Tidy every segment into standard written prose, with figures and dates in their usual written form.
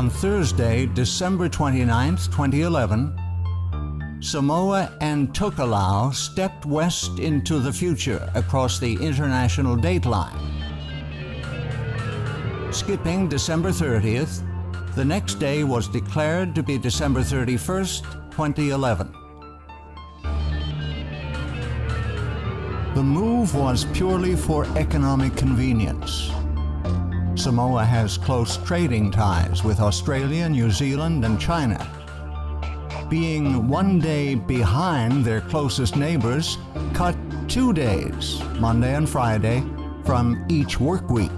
On Thursday, December 29, 2011, Samoa and Tokelau stepped west into the future across the international dateline. Skipping December 30th, the next day was declared to be December 31st, 2011. The move was purely for economic convenience. Samoa has close trading ties with Australia, New Zealand, and China. Being one day behind their closest neighbors cut 2 days, Monday and Friday, from each work week.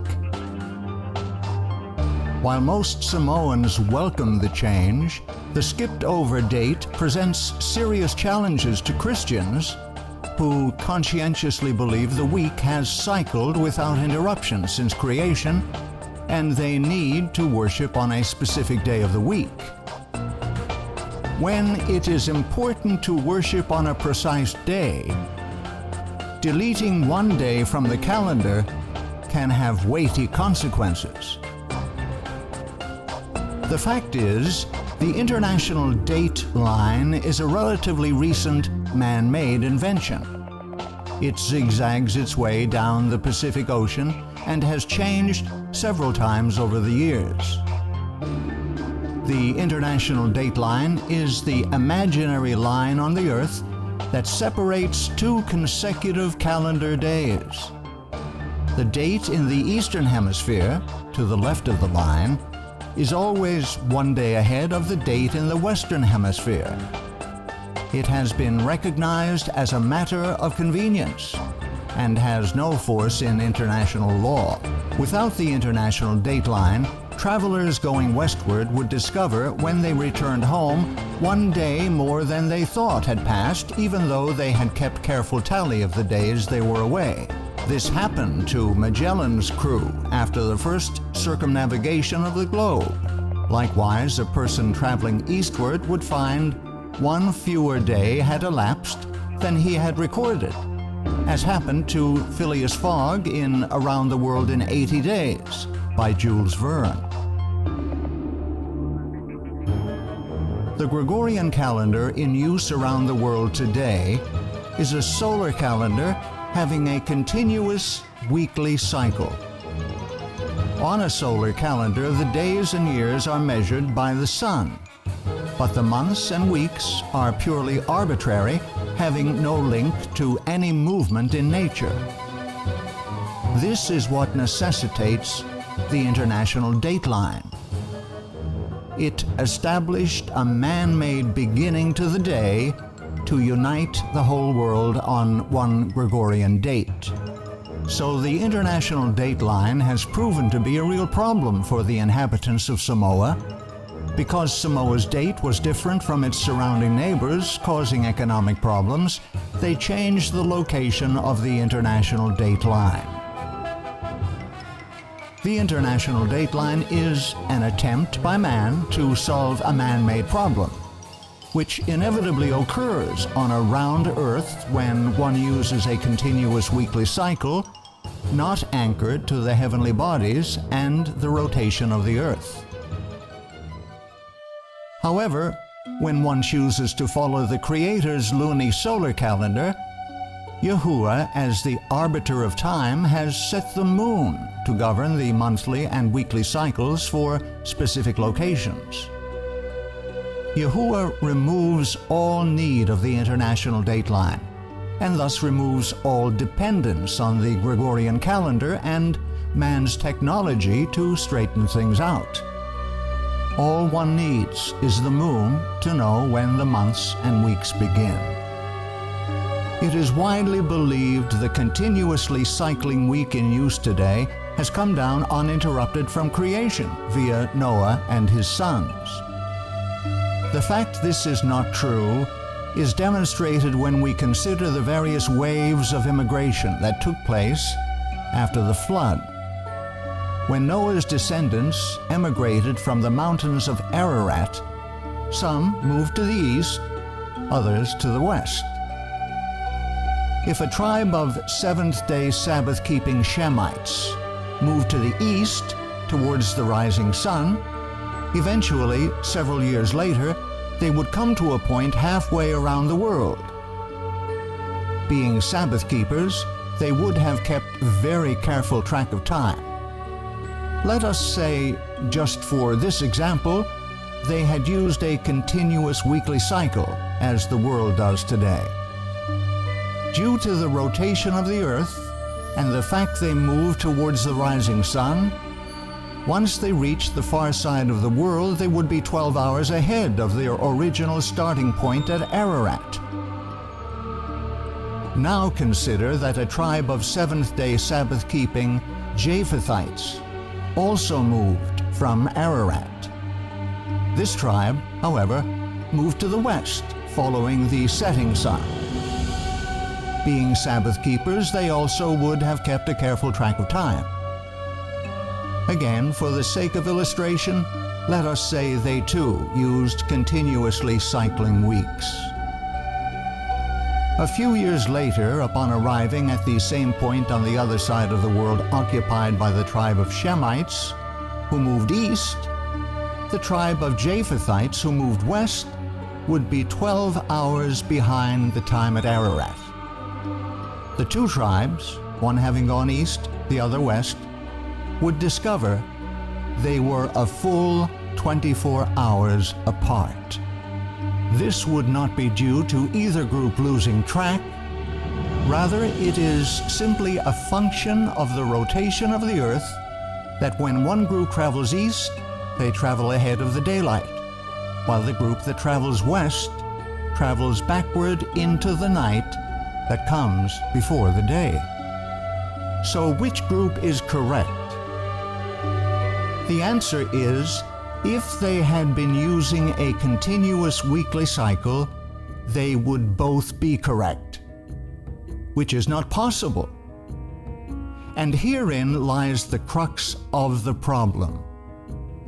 While most Samoans welcome the change, the skipped-over date presents serious challenges to Christians who conscientiously believe the week has cycled without interruption since creation, and they need to worship on a specific day of the week. When it is important to worship on a precise day, deleting one day from the calendar can have weighty consequences. The fact is, the international date line is a relatively recent man-made invention. It zigzags its way down the Pacific Ocean and has changed several times over the years. The international date line is the imaginary line on the Earth that separates 2 consecutive calendar days. The date in the Eastern Hemisphere, to the left of the line, is always 1 day ahead of the date in the Western Hemisphere. It has been recognized as a matter of convenience and has no force in international law. Without the international date line, travelers going westward would discover when they returned home 1 day more than they thought had passed, even though they had kept careful tally of the days they were away. This happened to Magellan's crew after the first circumnavigation of the globe. Likewise, a person traveling eastward would find 1 fewer day had elapsed than he had recorded, as happened to Phileas Fogg in Around the World in 80 Days by Jules Verne. The Gregorian calendar in use around the world today is a solar calendar having a continuous weekly cycle. On a solar calendar, the days and years are measured by the sun, but the months and weeks are purely arbitrary, having no link to any movement in nature. This is what necessitates the international date line. It established a man-made beginning to the day to unite the whole world on one Gregorian date. So the international date line has proven to be a real problem for the inhabitants of Samoa. Because Samoa's date was different from its surrounding neighbors, causing economic problems, they changed the location of the international date line. The international date line is an attempt by man to solve a man-made problem, which inevitably occurs on a round Earth when one uses a continuous weekly cycle, not anchored to the heavenly bodies and the rotation of the Earth. However, when one chooses to follow the Creator's lunisolar calendar, Yahuwah, as the arbiter of time, has set the moon to govern the monthly and weekly cycles for specific locations. Yahuwah removes all need of the international date line, and thus removes all dependence on the Gregorian calendar and man's technology to straighten things out. All one needs is the moon to know when the months and weeks begin. It is widely believed the continuously cycling week in use today has come down uninterrupted from creation via Noah and his sons. The fact this is not true is demonstrated when we consider the various waves of immigration that took place after the flood. When Noah's descendants emigrated from the mountains of Ararat, some moved to the east, others to the west. If a tribe of seventh-day Sabbath-keeping Shemites moved to the east towards the rising sun, Eventually, several years later, they would come to a point halfway around the world. Being Sabbath keepers, they would have kept very careful track of time. Let us say, just for this example, they had used a continuous weekly cycle, as the world does today. Due to the rotation of the earth and the fact they move towards the rising sun, once they reached the far side of the world, they would be 12 hours ahead of their original starting point at Ararat. Now consider that a tribe of seventh-day Sabbath-keeping Japhethites also moved from Ararat. This tribe, however, moved to the west, following the setting sun. Being Sabbath keepers, they also would have kept a careful track of time. Again, for the sake of illustration, let us say they too used continuously cycling weeks. A few years later, upon arriving at the same point on the other side of the world occupied by the tribe of Shemites, who moved east, the tribe of Japhethites, who moved west, would be 12 hours behind the time at Ararat. The two tribes, one having gone east, the other west, would discover they were a full 24 hours apart. This would not be due to either group losing track. Rather, it is simply a function of the rotation of the earth that when one group travels east, they travel ahead of the daylight, while the group that travels west travels backward into the night that comes before the day. So which group is correct? The answer is, if they had been using a continuous weekly cycle, they would both be correct, which is not possible. And herein lies the crux of the problem.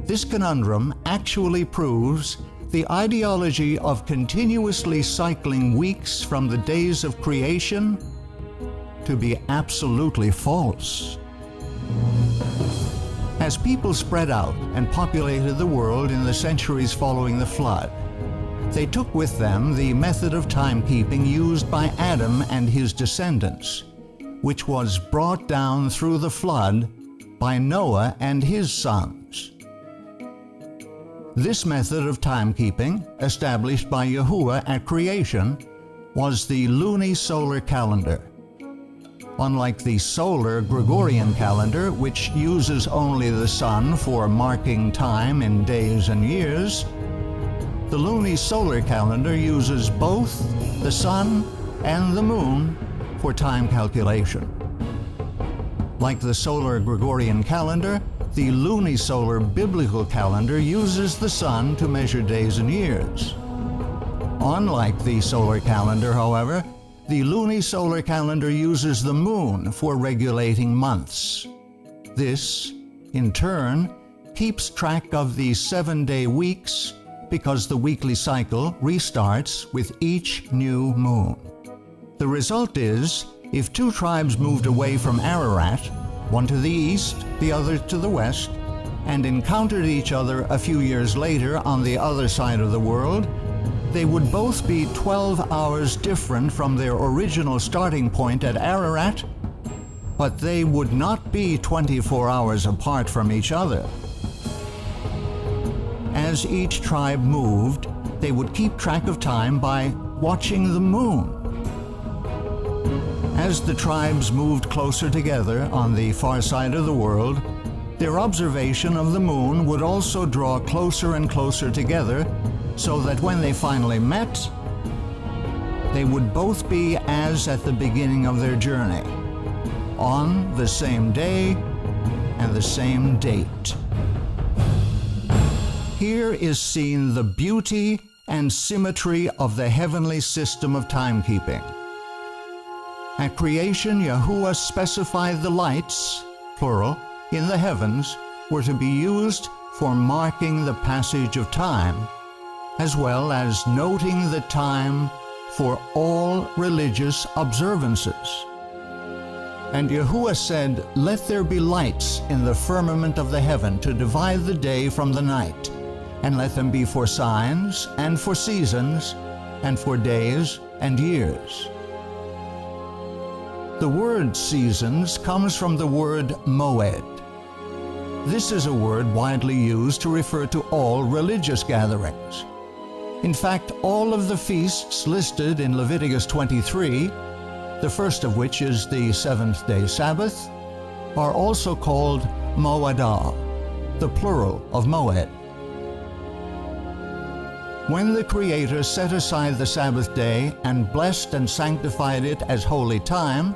This conundrum actually proves the ideology of continuously cycling weeks from the days of creation to be absolutely false. As people spread out and populated the world in the centuries following the flood, they took with them the method of timekeeping used by Adam and his descendants, which was brought down through the flood by Noah and his sons. This method of timekeeping, established by Yahuwah at creation, was the lunisolar calendar. Unlike the solar Gregorian calendar, which uses only the sun for marking time in days and years, the lunisolar calendar uses both the sun and the moon for time calculation. Like the solar Gregorian calendar, the lunisolar biblical calendar uses the sun to measure days and years. Unlike the solar calendar, however, the lunisolar calendar uses the moon for regulating months. This, in turn, keeps track of the 7-day weeks because the weekly cycle restarts with each new moon. The result is, if two tribes moved away from Ararat, one to the east, the other to the west, and encountered each other a few years later on the other side of the world, they would both be 12 hours different from their original starting point at Ararat, but they would not be 24 hours apart from each other. As each tribe moved, they would keep track of time by watching the moon. As the tribes moved closer together on the far side of the world, their observation of the moon would also draw closer and closer together, so that when they finally met, they would both be as at the beginning of their journey, on the same day and the same date. Here is seen the beauty and symmetry of the heavenly system of timekeeping. At creation, Yahuwah specified the lights, plural, in the heavens were to be used for marking the passage of time, as well as noting the time for all religious observances. And Yahuwah said, "Let there be lights in the firmament of the heaven to divide the day from the night, and let them be for signs, and for seasons, and for days and years. The word seasons comes from the word moed. This is a word widely used to refer to all religious gatherings. In fact, all of the feasts listed in Leviticus 23, the first of which is the seventh-day Sabbath, are also called moedah, the plural of moed. When the Creator set aside the Sabbath day and blessed and sanctified it as holy time,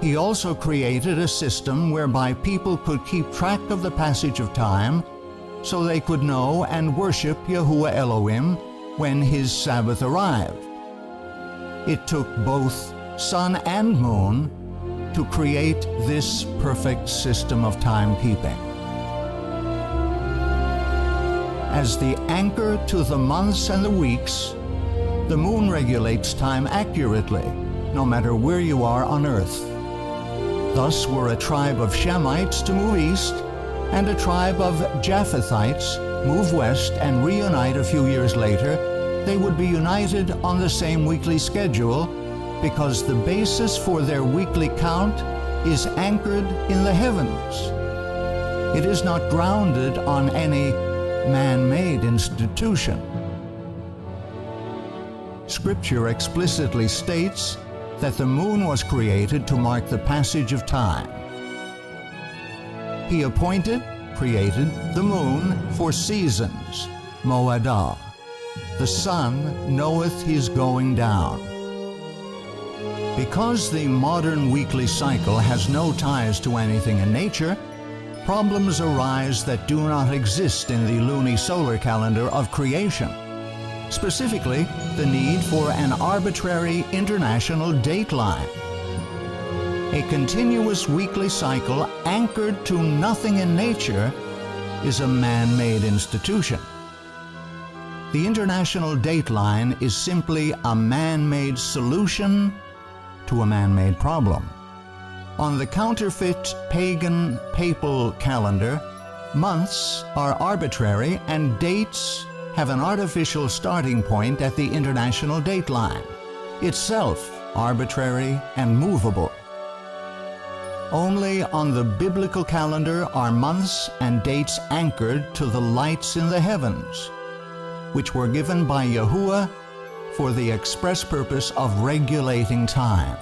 He also created a system whereby people could keep track of the passage of time so they could know and worship Yahuwah Elohim when His Sabbath arrived. It took both sun and moon to create this perfect system of timekeeping. As the anchor to the months and the weeks, the moon regulates time accurately, no matter where you are on earth. Thus, were a tribe of Shemites to move east, and a tribe of Japhethites move west and reunite a few years later, they would be united on the same weekly schedule, because the basis for their weekly count is anchored in the heavens. It is not grounded on any man-made institution. Scripture explicitly states that the moon was created to mark the passage of time. He created the moon for seasons, moedah. The sun knoweth his going down. Because the modern weekly cycle has no ties to anything in nature, problems arise that do not exist in the lunisolar calendar of creation. Specifically, the need for an arbitrary international dateline. A continuous weekly cycle anchored to nothing in nature is a man-made institution. The international dateline is simply a man-made solution to a man-made problem. On the counterfeit pagan papal calendar, months are arbitrary and dates have an artificial starting point at the international dateline, itself arbitrary and movable. Only on the biblical calendar are months and dates anchored to the lights in the heavens, which were given by Yahuwah for the express purpose of regulating time.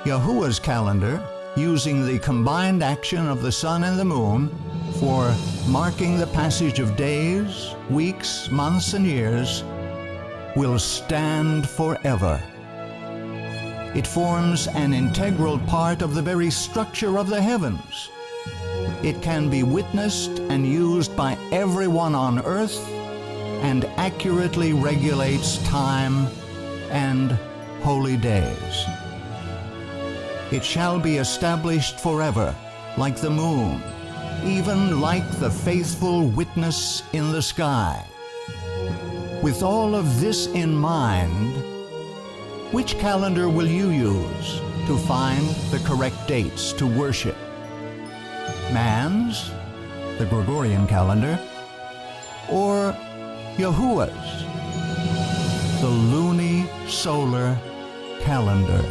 Yahuwah's calendar, using the combined action of the sun and the moon for marking the passage of days, weeks, months, and years, will stand forever. It forms an integral part of the very structure of the heavens. It can be witnessed and used by everyone on earth, and accurately regulates time and holy days. It shall be established forever, like the moon, even like the faithful witness in the sky. With all of this in mind, which calendar will you use to find the correct dates to worship? Man's, the Gregorian calendar, or Yahuwah's, the lunisolar calendar?